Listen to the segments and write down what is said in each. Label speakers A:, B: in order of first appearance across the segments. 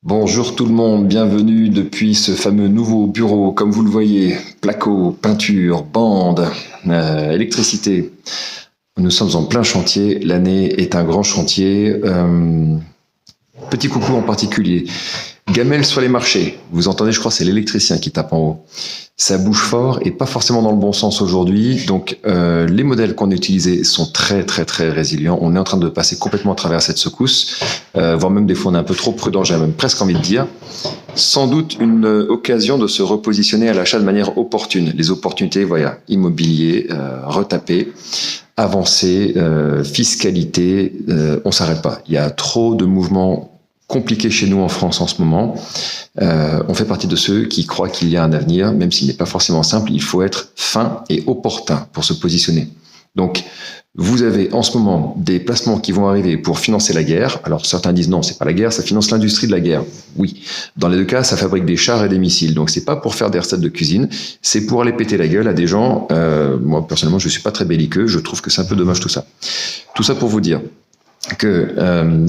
A: Bonjour tout le monde, bienvenue depuis ce fameux nouveau bureau. Comme vous le voyez, placo, peinture, bande, électricité. Nous sommes en plein chantier, l'année est un grand chantier. Petit coucou en particulier. Gamelle sur les marchés. Vous entendez, je crois, c'est l'électricien qui tape en haut. Ça bouge fort et pas forcément dans le bon sens aujourd'hui. Donc, les modèles qu'on a utilisés sont très résilients. On est en train de passer complètement à travers cette secousse, voire même des fois on est un peu trop prudent, j'ai même presque envie de dire. Sans doute une occasion de se repositionner à l'achat de manière opportune. Les opportunités, voilà, immobilier, retaper, avancer, fiscalité, on s'arrête pas. Il y a trop de mouvements compliqué chez nous en France en ce moment. On fait partie de ceux qui croient qu'il y a un avenir, même s'il n'est pas forcément simple. Il faut être fin et opportun pour se positionner. Donc, vous avez en ce moment des placements qui vont arriver pour financer la guerre. Alors, certains disent non, c'est pas la guerre, ça finance l'industrie de la guerre. Oui. Dans les deux cas, ça fabrique des chars et des missiles. Donc, c'est pas pour faire des recettes de cuisine, c'est pour aller péter la gueule à des gens. Moi, personnellement, je suis pas très belliqueux. Je trouve que c'est un peu dommage tout ça. Tout ça pour vous dire que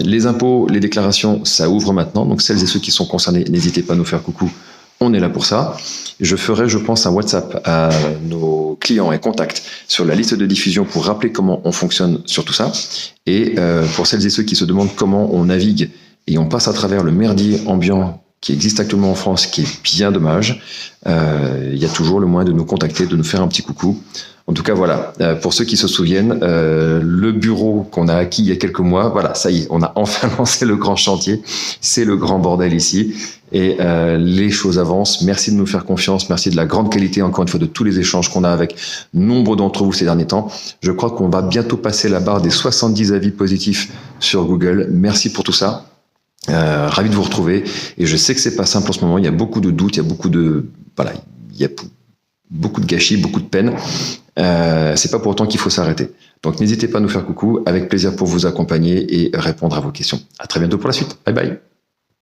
A: les impôts, les déclarations, ça ouvre maintenant. Donc celles et ceux qui sont concernés, n'hésitez pas à nous faire coucou. On est là pour ça. Je ferai, je pense, un WhatsApp à nos clients et contacts sur la liste de diffusion pour rappeler comment on fonctionne sur tout ça. Et pour celles et ceux qui se demandent comment on navigue et on passe à travers le merdier ambiant qui existe actuellement en France, qui est bien dommage, il y a toujours le moyen de nous contacter, de nous faire un petit coucou. En tout cas, voilà, pour ceux qui se souviennent, le bureau qu'on a acquis il y a quelques mois, voilà, ça y est, on a enfin lancé le grand chantier. C'est le grand bordel ici. Et les choses avancent. Merci de nous faire confiance. Merci de la grande qualité, encore une fois, de tous les échanges qu'on a avec nombre d'entre vous ces derniers temps. Je crois qu'on va bientôt passer la barre des 70 avis positifs sur Google. Merci pour tout ça. Ravi de vous retrouver. Et je sais que c'est pas simple en ce moment. Il y a beaucoup de doutes, il y a beaucoup de, voilà, il y a beaucoup de gâchis, beaucoup de peine. C'est pas pour autant qu'il faut s'arrêter. Donc n'hésitez pas à nous faire coucou, avec plaisir pour vous accompagner et répondre à vos questions. À très bientôt pour la suite. Bye bye.